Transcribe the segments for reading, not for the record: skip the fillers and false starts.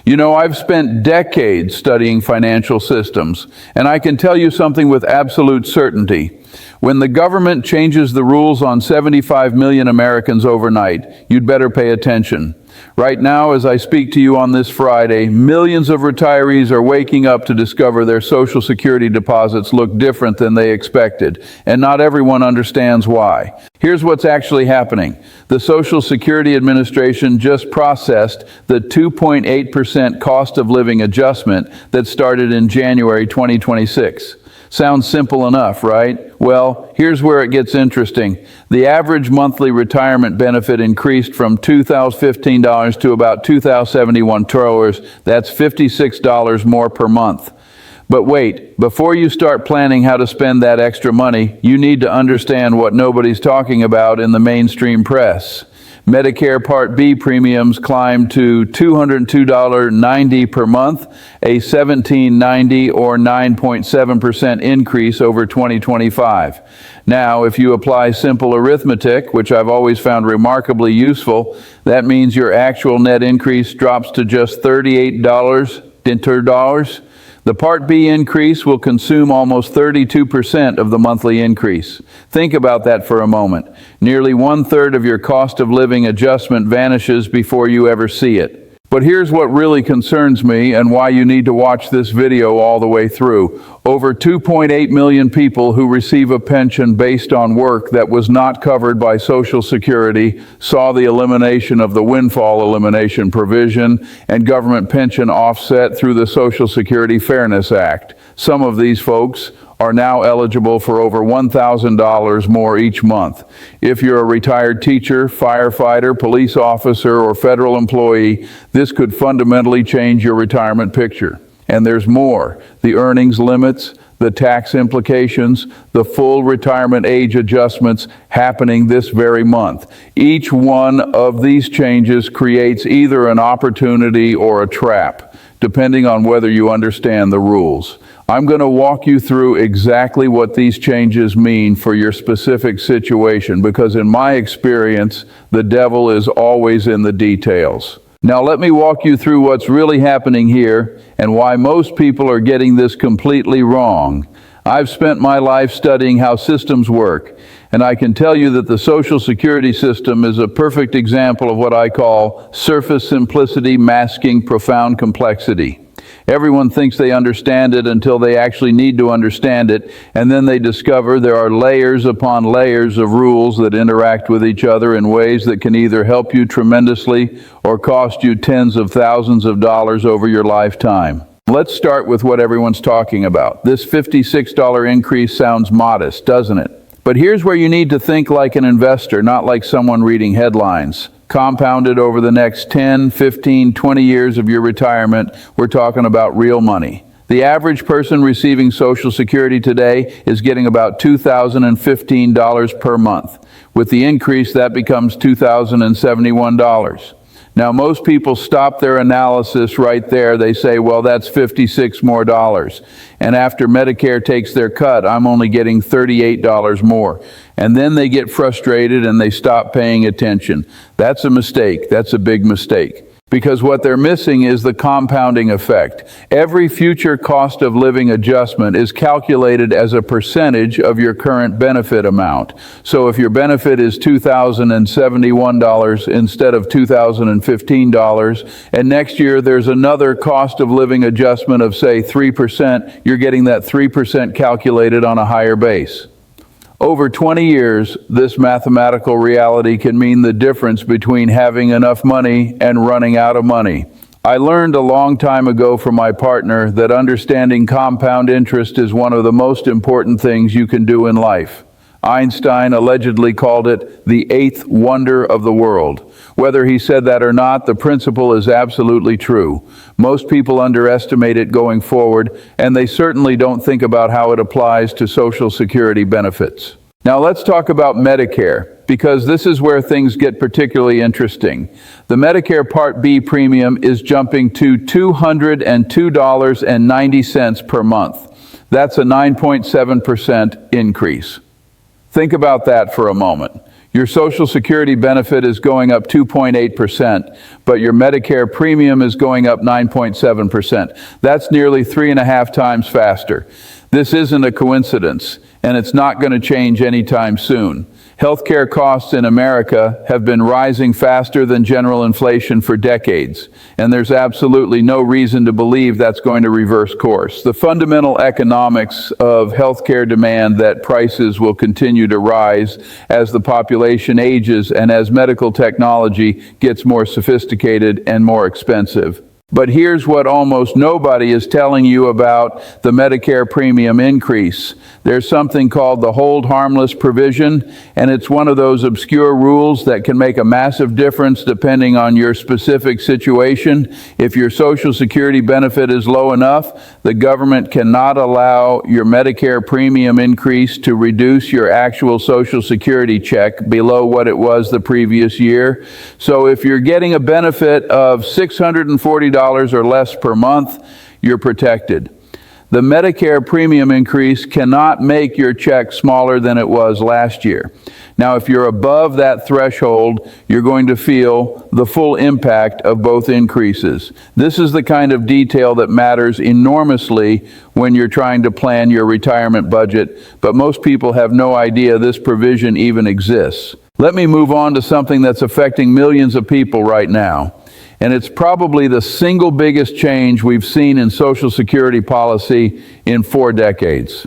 You know, I've spent decades studying financial systems, and I can tell you something with absolute certainty. When the government changes the rules on 75 million Americans overnight, you'd better pay attention. Right now, as I speak to you on this Friday, millions of retirees are waking up to discover their Social Security deposits look different than they expected, and not everyone understands why. Here's what's actually happening. The Social Security Administration just processed the 2.8% cost of living adjustment that started in January 2026. Sounds simple enough, right? Well, here's where it gets interesting. The average monthly retirement benefit increased from $2,015 to about $2,071. That's $56 more per month. But wait, before you start planning how to spend that extra money, you need to understand what nobody's talking about in the mainstream press. Medicare Part B premiums climbed to $202.90 per month, a $17.90 or 9.7% increase over 2025. Now, if you apply simple arithmetic, which I've always found remarkably useful, that means your actual net increase drops to just $38. The Part B increase will consume almost 32% of the monthly increase. Think about that for a moment. Nearly 1/3 of your cost of living adjustment vanishes before you ever see it. But here's what really concerns me and why you need to watch this video all the way through. Over 2.8 million people who receive a pension based on work that was not covered by Social Security saw the elimination of the windfall elimination provision and government pension offset through the Social Security Fairness Act. Some of these folks are now eligible for over $1,000 more each month. If you're a retired teacher, firefighter, police officer, or federal employee, this could fundamentally change your retirement picture. And there's more. The earnings limits, the tax implications, the full retirement age adjustments happening this very month. Each one of these changes creates either an opportunity or a trap, depending on whether you understand the rules. I'm going to walk you through exactly what these changes mean for your specific situation, because in my experience, the devil is always in the details. Now let me walk you through what's really happening here and why most people are getting this completely wrong. I've spent my life studying how systems work, and I can tell you that the Social Security system is a perfect example of what I call surface simplicity masking profound complexity. Everyone thinks they understand it until they actually need to understand it, and then they discover there are layers upon layers of rules that interact with each other in ways that can either help you tremendously or cost you tens of thousands of dollars over your lifetime. Let's start with what everyone's talking about. This $56 increase sounds modest, doesn't it? But here's where you need to think like an investor, not like someone reading headlines. Compounded over the next 10, 15, 20 years of your retirement, we're talking about real money. The average person receiving Social Security today is getting about $2,015 per month. With the increase, that becomes $2,071. Now, most people stop their analysis right there. They say, well, that's $56 more. And after Medicare takes their cut, I'm only getting $38 more. And then they get frustrated and they stop paying attention. That's a mistake. That's a big mistake. Because what they're missing is the compounding effect. Every future cost of living adjustment is calculated as a percentage of your current benefit amount. So if your benefit is $2,071 instead of $2,015, and next year there's another cost of living adjustment of, say, 3%, you're getting that 3% calculated on a higher base. Over 20 years, this mathematical reality can mean the difference between having enough money and running out of money. I learned a long time ago from my partner that understanding compound interest is one of the most important things you can do in life. Einstein allegedly called it the eighth wonder of the world. Whether he said that or not, the principle is absolutely true. Most people underestimate it going forward, and they certainly don't think about how it applies to Social Security benefits. Now let's talk about Medicare, because this is where things get particularly interesting. The Medicare Part B premium is jumping to $202.90 per month. That's a 9.7% increase. Think about that for a moment. Your Social Security benefit is going up 2.8%, but your Medicare premium is going up 9.7%. That's nearly 3.5 times faster. This isn't a coincidence, and it's not going to change anytime soon. Healthcare costs in America have been rising faster than general inflation for decades, and there's absolutely no reason to believe that's going to reverse course. The fundamental economics of healthcare demand that prices will continue to rise as the population ages and as medical technology gets more sophisticated and more expensive. But here's what almost nobody is telling you about the Medicare premium increase. There's something called the hold harmless provision, and it's one of those obscure rules that can make a massive difference depending on your specific situation. If your Social Security benefit is low enough, the government cannot allow your Medicare premium increase to reduce your actual Social Security check below what it was the previous year. So if you're getting a benefit of $640 or less per month, you're protected. The Medicare premium increase cannot make your check smaller than it was last year. Now, if you're above that threshold, you're going to feel the full impact of both increases. This is the kind of detail that matters enormously when you're trying to plan your retirement budget, but most people have no idea this provision even exists. Let me move on to something that's affecting millions of people right now. And it's probably the single biggest change we've seen in Social Security policy in 4 decades.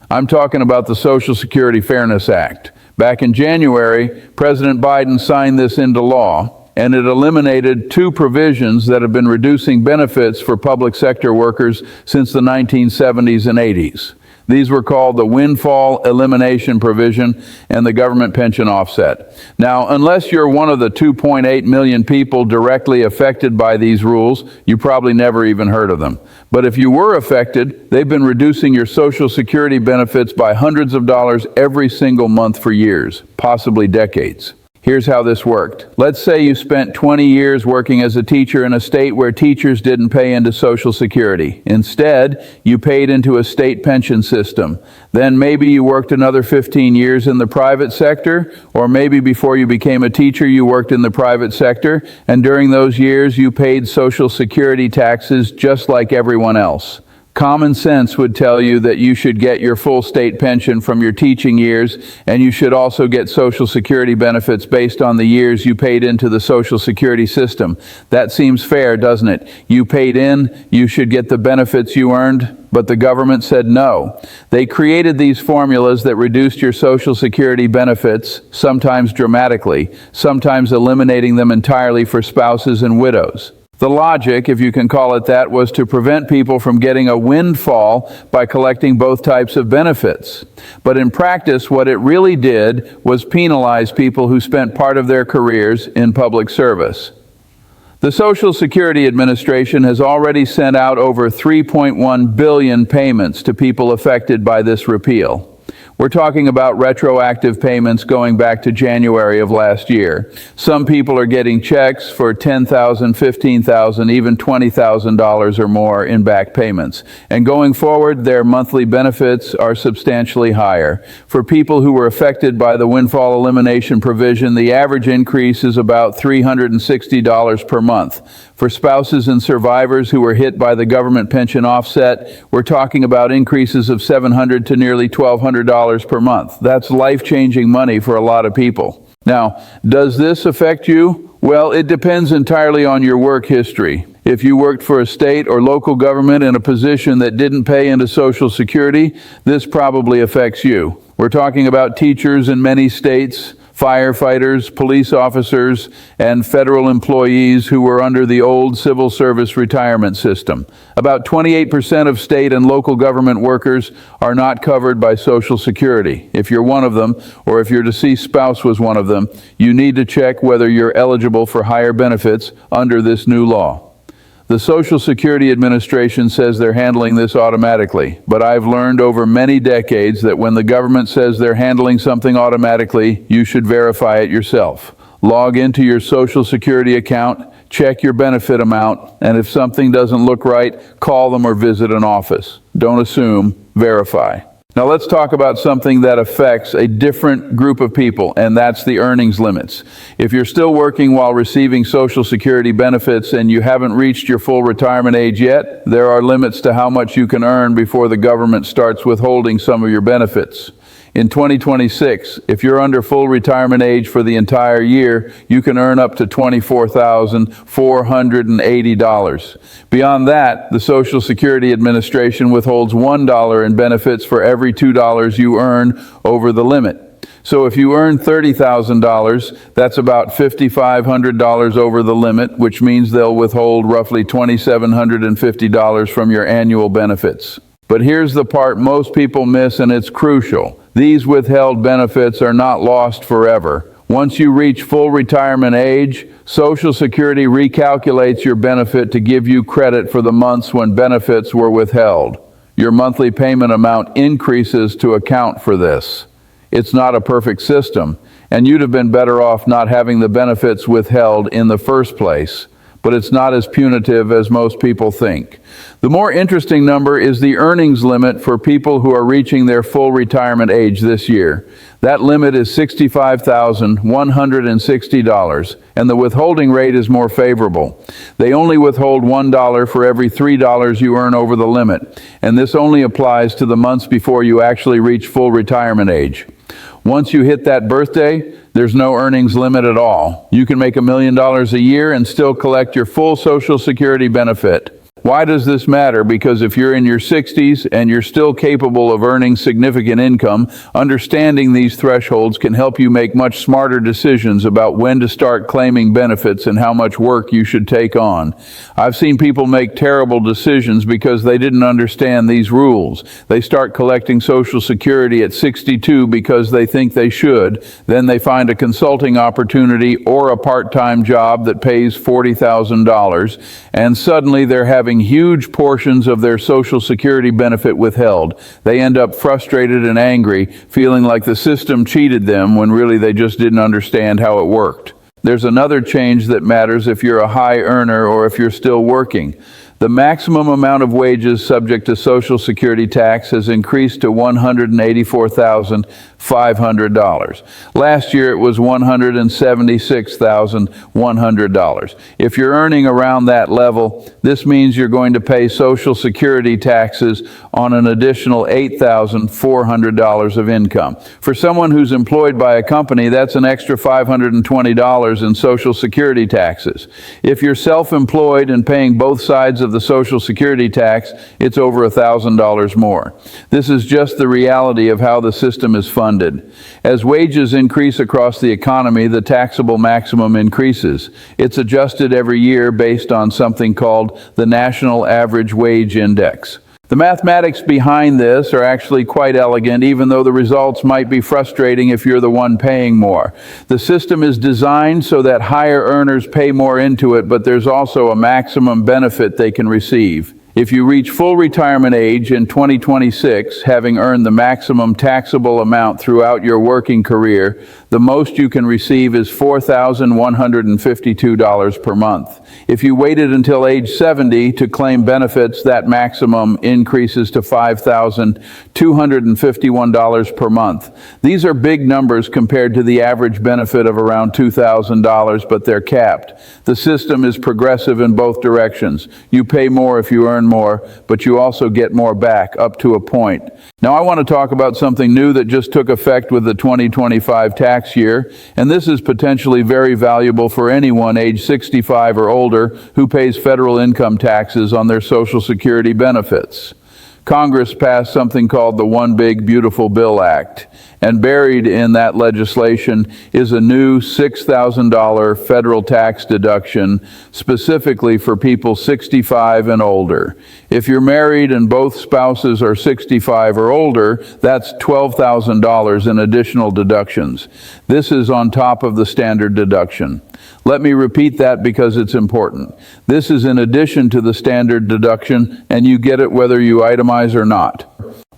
I'm talking about the Social Security Fairness Act. Back in January, President Biden signed this into law, and it eliminated 2 provisions that have been reducing benefits for public sector workers since the 1970s and 80s. These were called the windfall elimination provision and the government pension offset. Now, unless you're one of the 2.8 million people directly affected by these rules, you probably never even heard of them. But if you were affected, they've been reducing your Social Security benefits by hundreds of dollars every single month for years, possibly decades. Here's how this worked. Let's say you spent 20 years working as a teacher in a state where teachers didn't pay into Social Security. Instead, you paid into a state pension system. Then maybe you worked another 15 years in the private sector, or maybe before you became a teacher you worked in the private sector, and during those years you paid Social Security taxes just like everyone else. Common sense would tell you that you should get your full state pension from your teaching years, and you should also get Social Security benefits based on the years you paid into the Social Security system. That seems fair, doesn't it? You paid in, you should get the benefits you earned, but the government said no. They created these formulas that reduced your Social Security benefits, sometimes dramatically, sometimes eliminating them entirely for spouses and widows. The logic, if you can call it that, was to prevent people from getting a windfall by collecting both types of benefits. But in practice, what it really did was penalize people who spent part of their careers in public service. The Social Security Administration has already sent out over 3.1 billion payments to people affected by this repeal. We're talking about retroactive payments going back to January of last year. Some people are getting checks for $10,000, $15,000, even $20,000 or more in back payments. And going forward, their monthly benefits are substantially higher. For people who were affected by the windfall elimination provision, the average increase is about $360 per month. For spouses and survivors who were hit by the government pension offset, we're talking about increases of $700 to nearly $1,200 per month. That's life-changing money for a lot of people. Now, does this affect you? Well, it depends entirely on your work history. If you worked for a state or local government in a position that didn't pay into Social Security, this probably affects you. We're talking about teachers in many states, firefighters, police officers, and federal employees who were under the old civil service retirement system. About 28% of state and local government workers are not covered by Social Security. If you're one of them, or if your deceased spouse was one of them, you need to check whether you're eligible for higher benefits under this new law. The Social Security Administration says they're handling this automatically, but I've learned over many decades that when the government says they're handling something automatically, you should verify it yourself. Log into your Social Security account, check your benefit amount, and if something doesn't look right, call them or visit an office. Don't assume, verify. Now let's talk about something that affects a different group of people, and that's the earnings limits. If you're still working while receiving Social Security benefits and you haven't reached your full retirement age yet, there are limits to how much you can earn before the government starts withholding some of your benefits. In 2026, if you're under full retirement age for the entire year, you can earn up to $24,480. Beyond that, the Social Security Administration withholds $1 in benefits for every $2 you earn over the limit. So if you earn $30,000, that's about $5,500 over the limit, which means they'll withhold roughly $2,750 from your annual benefits. But here's the part most people miss, and it's crucial. These withheld benefits are not lost forever. Once you reach full retirement age, Social Security recalculates your benefit to give you credit for the months when benefits were withheld. Your monthly payment amount increases to account for this. It's not a perfect system, and you'd have been better off not having the benefits withheld in the first place. But it's not as punitive as most people think. The more interesting number is the earnings limit for people who are reaching their full retirement age this year. That limit is $65,160, and the withholding rate is more favorable. They only withhold $1 for every $3 you earn over the limit, and this only applies to the months before you actually reach full retirement age. Once you hit that birthday, there's no earnings limit at all. You can make $1 million a year and still collect your full Social Security benefit. Why does this matter? Because if you're in your 60s and you're still capable of earning significant income, understanding these thresholds can help you make much smarter decisions about when to start claiming benefits and how much work you should take on. I've seen people make terrible decisions because they didn't understand these rules. They start collecting Social Security at 62 because they think they should. Then they find a consulting opportunity or a part-time job that pays $40,000, and suddenly they're having huge portions of their Social Security benefit withheld. They end up frustrated and angry, feeling like the system cheated them when really they just didn't understand how it worked. There's another change that matters if you're a high earner or if you're still working. The maximum amount of wages subject to Social Security tax has increased to $184,500. Last year it was $176,100. If you're earning around that level, this means you're going to pay Social Security taxes on an additional $8,400 of income. For someone who's employed by a company, that's an extra $520 in Social Security taxes. If you're self-employed and paying both sides of the Social Security tax, it's over $1,000 more. This is just the reality of how the system is funded. As wages increase across the economy, the taxable maximum increases. It's adjusted every year based on something called the National Average Wage Index. The mathematics behind this are actually quite elegant, even though the results might be frustrating if you're the one paying more. The system is designed so that higher earners pay more into it, but there's also a maximum benefit they can receive. If you reach full retirement age in 2026, having earned the maximum taxable amount throughout your working career, the most you can receive is $4,152 per month. If you waited until age 70 to claim benefits, that maximum increases to $5,251 per month. These are big numbers compared to the average benefit of around $2,000, but they're capped. The system is progressive in both directions. You pay more if you earn more, but you also get more back up to a point. Now I want to talk about something new that just took effect with the 2025 tax year, and this is potentially very valuable for anyone age 65 or older who pays federal income taxes on their Social Security benefits. Congress passed something called the One Big Beautiful Bill Act, and buried in that legislation is a new $6,000 federal tax deduction specifically for people 65 and older. If you're married and both spouses are 65 or older, that's $12,000 in additional deductions. This is on top of the standard deduction. Let me repeat that because it's important. This is in addition to the standard deduction, and you get it whether you itemize or not.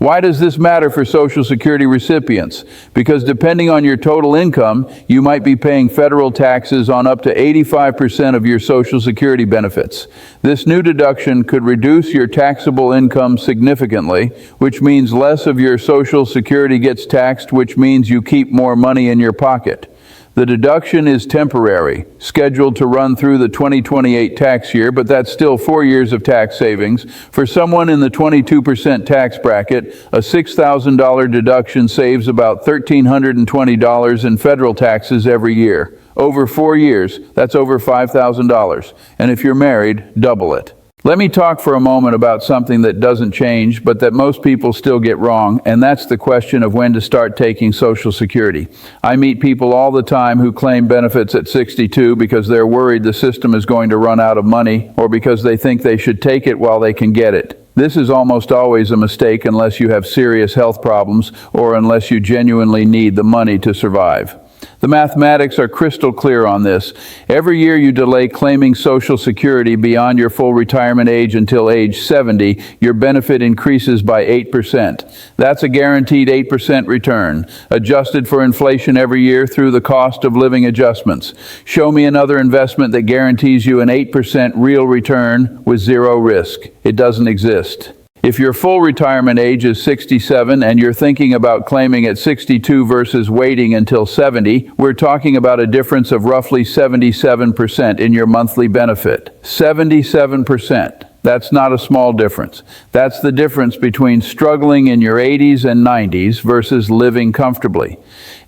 Why does this matter for Social Security recipients? Because depending on your total income, you might be paying federal taxes on up to 85% of your Social Security benefits. This new deduction could reduce your taxable income significantly, which means less of your Social Security gets taxed, which means you keep more money in your pocket. The deduction is temporary, scheduled to run through the 2028 tax year, but that's still 4 years of tax savings. For someone in the 22% tax bracket, a $6,000 deduction saves about $1,320 in federal taxes every year. Over 4 years, that's over $5,000. And if you're married, double it. Let me talk for a moment about something that doesn't change, but that most people still get wrong, and that's the question of when to start taking Social Security. I meet people all the time who claim benefits at 62 because they're worried the system is going to run out of money, or because they think they should take it while they can get it. This is almost always a mistake unless you have serious health problems or unless you genuinely need the money to survive. The mathematics are crystal clear on this. Every year you delay claiming Social Security beyond your full retirement age until age 70, your benefit increases by 8%. That's a guaranteed 8% return, adjusted for inflation every year through the cost of living adjustments. Show me another investment that guarantees you an 8% real return with zero risk. It doesn't exist. If your full retirement age is 67 and you're thinking about claiming at 62 versus waiting until 70, we're talking about a difference of roughly 77% in your monthly benefit. 77%. That's not a small difference. That's the difference between struggling in your 80s and 90s versus living comfortably.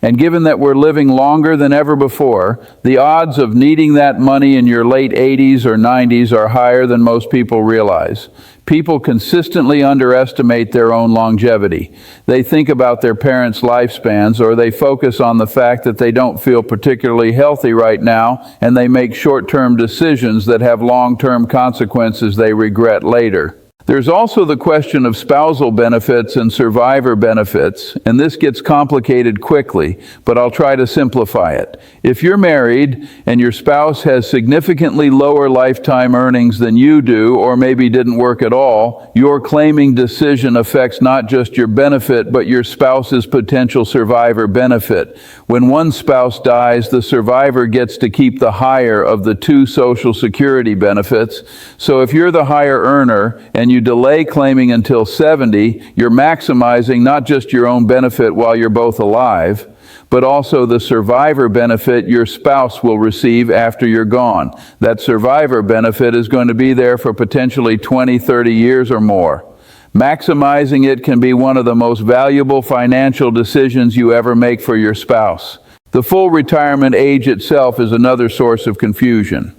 And given that we're living longer than ever before, the odds of needing that money in your late 80s or 90s are higher than most people realize. People consistently underestimate their own longevity. They think about their parents' lifespans, or they focus on the fact that they don't feel particularly healthy right now, and they make short-term decisions that have long-term consequences they regret later. There's also the question of spousal benefits and survivor benefits, and this gets complicated quickly, but I'll try to simplify it. If you're married and your spouse has significantly lower lifetime earnings than you do, or maybe didn't work at all, your claiming decision affects not just your benefit, but your spouse's potential survivor benefit. When one spouse dies, the survivor gets to keep the higher of the two Social Security benefits. So if you're the higher earner and you delay claiming until 70, you're maximizing not just your own benefit while you're both alive, but also the survivor benefit your spouse will receive after you're gone. That survivor benefit is going to be there for potentially 20, 30 years or more. Maximizing it can be one of the most valuable financial decisions you ever make for your spouse. The full retirement age itself is another source of confusion.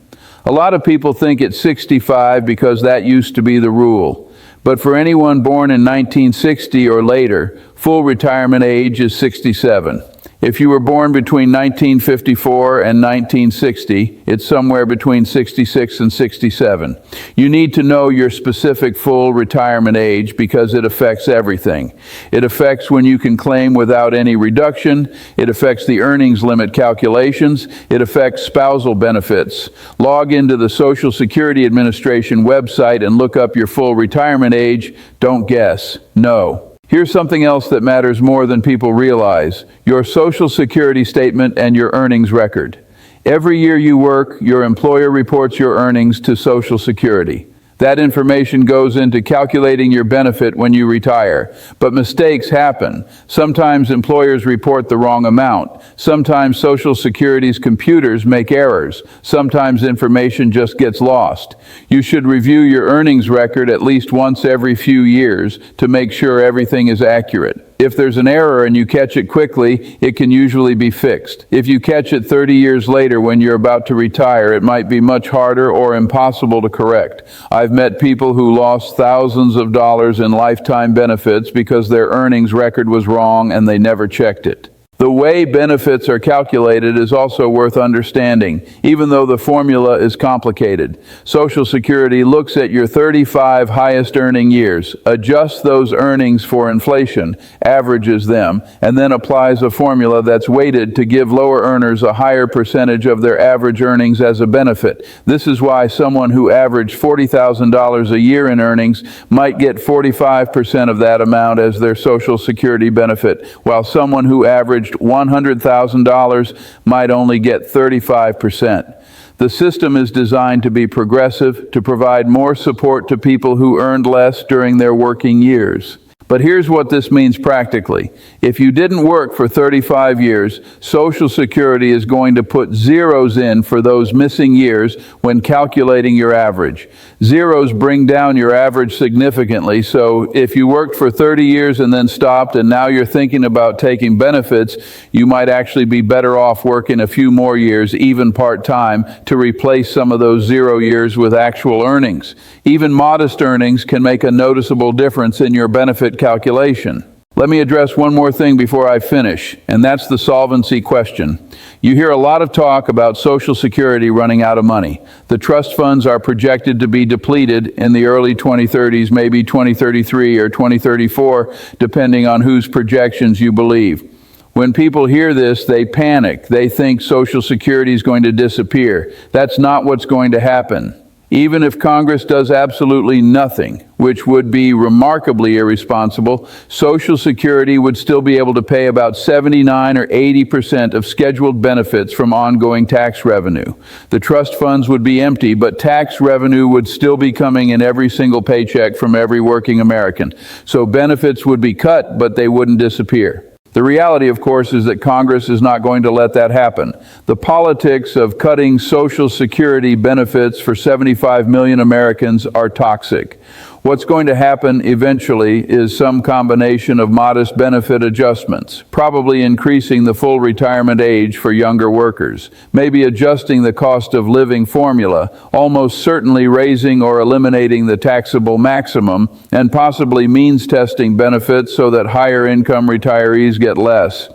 A lot of people think it's 65 because that used to be the rule. But for anyone born in 1960 or later, full retirement age is 67. If you were born between 1954 and 1960, it's somewhere between 66 and 67. You need to know your specific full retirement age because it affects everything. It affects when you can claim without any reduction. It affects the earnings limit calculations. It affects spousal benefits. Log into the Social Security Administration website and look up your full retirement age. Don't guess. Know. Here's something else that matters more than people realize: your Social Security statement and your earnings record. Every year you work, your employer reports your earnings to Social Security. That information goes into calculating your benefit when you retire. But mistakes happen. Sometimes employers report the wrong amount. Sometimes Social Security's computers make errors. Sometimes information just gets lost. You should review your earnings record at least once every few years to make sure everything is accurate. If there's an error and you catch it quickly, it can usually be fixed. If you catch it 30 years later when you're about to retire, it might be much harder or impossible to correct. I've met people who lost thousands of dollars in lifetime benefits because their earnings record was wrong and they never checked it. The way benefits are calculated is also worth understanding, even though the formula is complicated. Social Security looks at your 35 highest earning years, adjusts those earnings for inflation, averages them, and then applies a formula that's weighted to give lower earners a higher percentage of their average earnings as a benefit. This is why someone who averaged $40,000 a year in earnings might get 45% of that amount as their Social Security benefit, while someone who averaged $100,000 might only get 35%. The system is designed to be progressive, to provide more support to people who earned less during their working years. But here's what this means practically. If you didn't work for 35 years, Social Security is going to put zeros in for those missing years when calculating your average. Zeros bring down your average significantly, so if you worked for 30 years and then stopped and now you're thinking about taking benefits, you might actually be better off working a few more years, even part-time, to replace some of those 0 years with actual earnings. Even modest earnings can make a noticeable difference in your benefit calculation. Let me address one more thing before I finish, and that's the solvency question. You hear a lot of talk about Social Security running out of money. The trust funds are projected to be depleted in the early 2030s, maybe 2033 or 2034, depending on whose projections you believe. When people hear this, they panic. They think Social Security is going to disappear. That's not what's going to happen. Even if Congress does absolutely nothing, which would be remarkably irresponsible, Social Security would still be able to pay about 79 or 80% of scheduled benefits from ongoing tax revenue. The trust funds would be empty, but tax revenue would still be coming in every single paycheck from every working American. So benefits would be cut, but they wouldn't disappear. The reality, of course, is that Congress is not going to let that happen. The politics of cutting Social Security benefits for 75 million Americans are toxic. What's going to happen eventually is some combination of modest benefit adjustments, probably increasing the full retirement age for younger workers, maybe adjusting the cost of living formula, almost certainly raising or eliminating the taxable maximum, and possibly means testing benefits so that higher income retirees get less.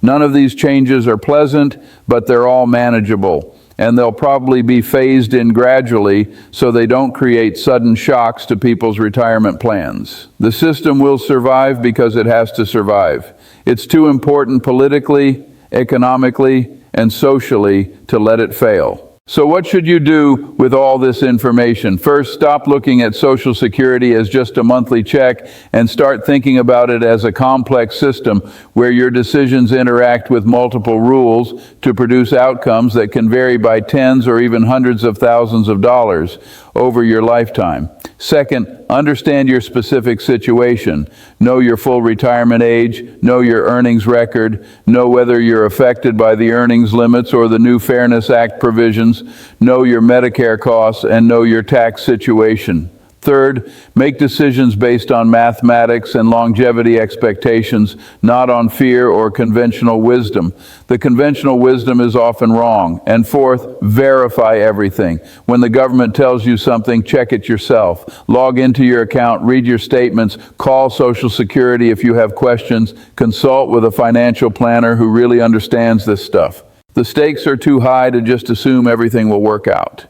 None of these changes are pleasant, but they're all manageable. And they'll probably be phased in gradually so they don't create sudden shocks to people's retirement plans. The system will survive because it has to survive. It's too important politically, economically, and socially to let it fail. So what should you do with all this information? First, stop looking at Social Security as just a monthly check and start thinking about it as a complex system where your decisions interact with multiple rules to produce outcomes that can vary by tens or even hundreds of thousands of dollars over your lifetime. Second, understand your specific situation. Know your full retirement age, know your earnings record, know whether you're affected by the earnings limits or the new Fairness Act provisions, know your Medicare costs, and know your tax situation. Third, make decisions based on mathematics and longevity expectations, not on fear or conventional wisdom. The conventional wisdom is often wrong. And fourth, verify everything. When the government tells you something, check it yourself. Log into your account, read your statements, call Social Security if you have questions, consult with a financial planner who really understands this stuff. The stakes are too high to just assume everything will work out.